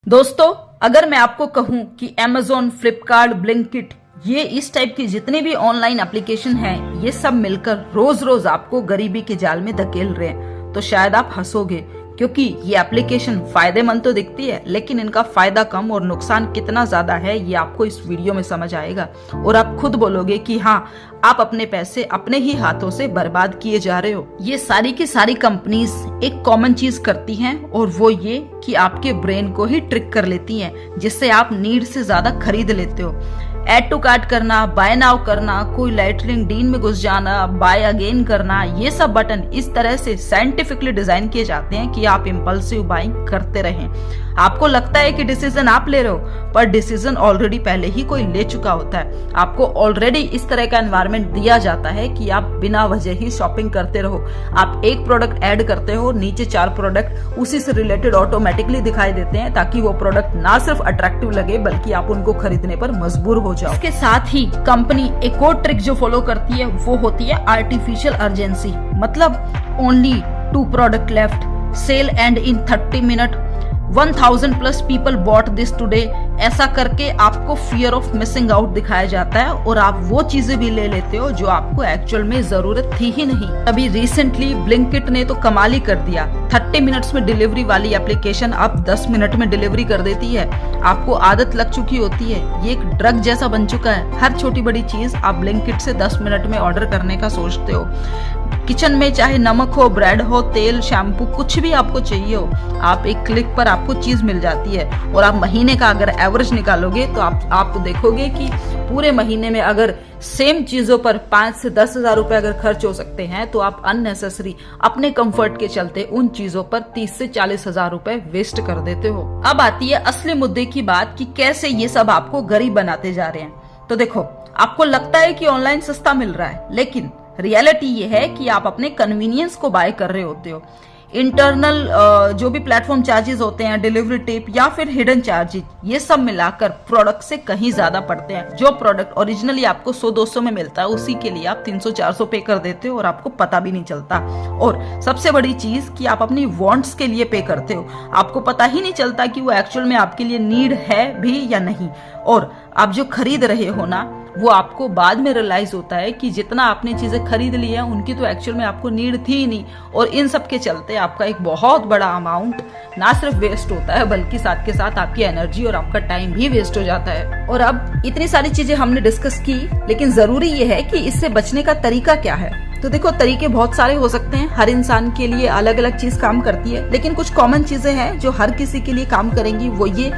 दोस्तों, अगर मैं आपको कहूं कि Amazon, फ्लिपकार्ट, ब्लिंकिट ये इस टाइप की जितने भी ऑनलाइन एप्लीकेशन हैं, ये सब मिलकर रोज रोज आपको गरीबी के जाल में धकेल रहे हैं, तो शायद आप हंसोगे, क्योंकि ये एप्लीकेशन फायदेमंद तो दिखती है, लेकिन इनका फायदा कम और नुकसान कितना ज्यादा है ये आपको इस वीडियो में समझ आएगा और आप खुद बोलोगे कि हाँ, आप अपने पैसे अपने ही हाथों से बर्बाद किए जा रहे हो। ये सारी की सारी कंपनीज एक कॉमन चीज करती हैं और वो ये कि आपके ब्रेन को ही ट्रिक कर लेती हैं, जिससे आप नीड से ज्यादा खरीद लेते हो। ऐड टू कार्ट करना, बाय नाउ करना, कोई लाइटनिंग डीन में घुस जाना, बाय अगेन करना, ये सब बटन इस तरह से साइंटिफिकली डिजाइन किए जाते हैं कि आप इंपल्सिव बाइंग करते रहें। आपको लगता है कि डिसीजन आप ले रहे हो, पर डिसीजन ऑलरेडी पहले ही कोई ले चुका होता है। आपको ऑलरेडी इस तरह का एनवायरनमेंट दिया जाता है कि आप बिना वजह ही शॉपिंग करते रहो। आप एक प्रोडक्ट ऐड करते हो, नीचे 4 प्रोडक्ट उसी से रिलेटेड ऑटोमेटिकली दिखाई देते हैं, ताकि वो प्रोडक्ट ना सिर्फ अट्रैक्टिव लगे बल्कि आप उनको खरीदने पर मजबूर हो जाओ। इसके साथ ही कंपनी एक और ट्रिक जो फॉलो करती है वो होती है आर्टिफिशियल अर्जेंसी। मतलब only 2 product left, sale end in 30 minute, 1000 plus people bought this today. ऐसा करके आपको फियर ऑफ मिसिंग आउट दिखाया जाता है और आप वो चीजें भी ले लेते हो जो आपको एक्चुअल में जरूरत थी ही नहीं। अभी रिसेंटली ब्लिंकिट ने तो कमाल ही कर दिया। 30 मिनट्स में डिलीवरी वाली एप्लीकेशन अब 10 मिनट में डिलीवरी कर देती है। आपको आदत लग चुकी होती है, ये एक ड्रग जैसा बन चुका है। हर छोटी बड़ी चीज आप ब्लिंकिट से 10 मिनट में ऑर्डर करने का सोचते हो। किचन में चाहे नमक हो, ब्रेड हो, तेल, शैम्पू, कुछ भी आपको चाहिए हो, आप एक क्लिक पर आपको चीज मिल जाती है। और आप महीने का अगर एवरेज निकालोगे तो आप देखोगे कि पूरे महीने में अगर सेम चीजों पर 5 से 10 हजार रुपए अगर खर्च हो सकते हैं, तो आप अननेसेसरी अपने कंफर्ट के चलते उन चीजों पर 30 से 40 हजार रुपए वेस्ट कर देते हो। अब आती है असली मुद्दे की बात कि कैसे ये सब आपको गरीब बनाते जा रहे हैं। तो देखो, आपको लगता है कि ऑनलाइन सस्ता मिल रहा है, लेकिन रियलिटी ये है कि आप अपने कन्वीनियंस को बाय कर रहे होते हो। इंटरनल जो भी प्लेटफॉर्म चार्जेस होते हैं, डिलीवरी टिप या फिर हिडन चार्जेस, ये सब मिलाकर प्रोडक्ट से कहीं ज्यादा पड़ते हैं। जो प्रोडक्ट ओरिजिनली आपको 100-200 में मिलता है, उसी के लिए आप 300-400 पे कर देते हो और आपको पता भी नहीं चलता। और सबसे बड़ी चीज कि आप अपनी वांट्स के लिए पे करते हो, आपको पता ही नहीं चलता कि वो एक्चुअल में आपके लिए नीड है भी या नहीं। और आप जो खरीद रहे हो ना, वो आपको बाद में रियलाइज होता है कि जितना आपने चीजें खरीद ली है उनकी तो एक्चुअल में आपको नीड थी ही नहीं। और इन सब के चलते आपका एक बहुत बड़ा अमाउंट ना सिर्फ वेस्ट होता है, बल्कि साथ के साथ आपकी एनर्जी और आपका टाइम भी वेस्ट हो जाता है। और अब इतनी सारी चीजें हमने डिस्कस की, लेकिन जरूरी ये है कि इससे बचने का तरीका क्या है। तो देखो, तरीके बहुत सारे हो सकते हैं, हर इंसान के लिए अलग अलग चीज काम करती है, लेकिन कुछ कॉमन चीजें हैं जो हर किसी के लिए काम करेंगी। वो ये,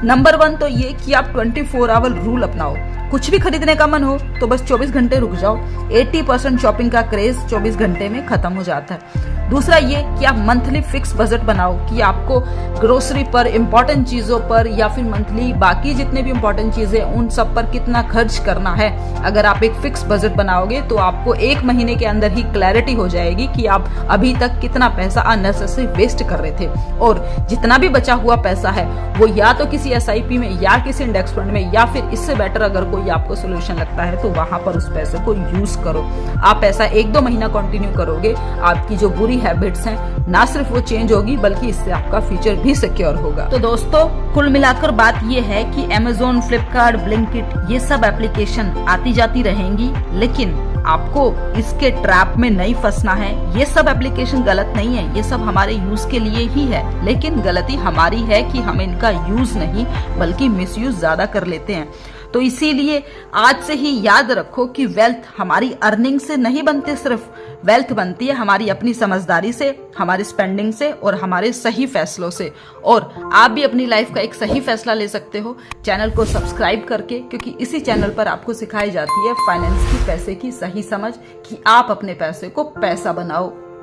नंबर 1 तो ये कि आप 24 आवर रूल अपनाओ। कुछ भी खरीदने का मन हो तो बस 24 घंटे रुक जाओ। 80% शॉपिंग का क्रेज 24 घंटे में खत्म हो जाता है। दूसरा ये कि आप मंथली फिक्स बजट बनाओ कि आपको ग्रोसरी पर, इंपॉर्टेंट चीजों पर, या फिर मंथली बाकी जितने भी इंपॉर्टेंट चीजें उन सब पर कितना खर्च करना है। अगर आप एक फिक्स बजट बनाओगे तो आपको 1 महीने के अंदर ही क्लैरिटी हो जाएगी कि आप अभी तक कितना पैसा अननेसेसरी वेस्ट कर रहे थे। और जितना भी बचा हुआ पैसा है वो या तो किसी SIP में या किसी इंडेक्स फंड में, या फिर इससे बेटर अगर कोई आपको सोल्यूशन लगता है तो वहां पर उस पैसे को यूज करो। आप ऐसा 1-2 महीना कंटिन्यू करोगे, आपकी जो बुरी हैबिट्स हैं ना सिर्फ वो चेंज होगी, बल्कि इससे आपका फ्यूचर भी सिक्योर होगा। तो दोस्तों, कुल मिलाकर बात ये है कि Amazon, फ्लिपकार्ट, ब्लिंकिट ये सब एप्लीकेशन आती जाती रहेंगी, लेकिन आपको इसके ट्रैप में नहीं फंसना है। ये सब एप्लीकेशन गलत नहीं है, ये सब हमारे यूज के लिए ही है, लेकिन गलती हमारी है कि हम इनका यूज नहीं बल्कि मिसयूज ज्यादा कर लेते हैं। तो इसीलिए आज से ही याद रखो कि वेल्थ हमारी अर्निंग से नहीं बनती, सिर्फ वेल्थ बनती है हमारी अपनी समझदारी से, हमारी स्पेंडिंग से और हमारे सही फैसलों से। और आप भी अपनी लाइफ का एक सही फैसला ले सकते हो चैनल को सब्सक्राइब करके, क्योंकि इसी चैनल पर आपको सिखाई जाती है फाइनेंस की, पैसे की सही समझ, कि आप अपने पैसे को पैसा बनाओ।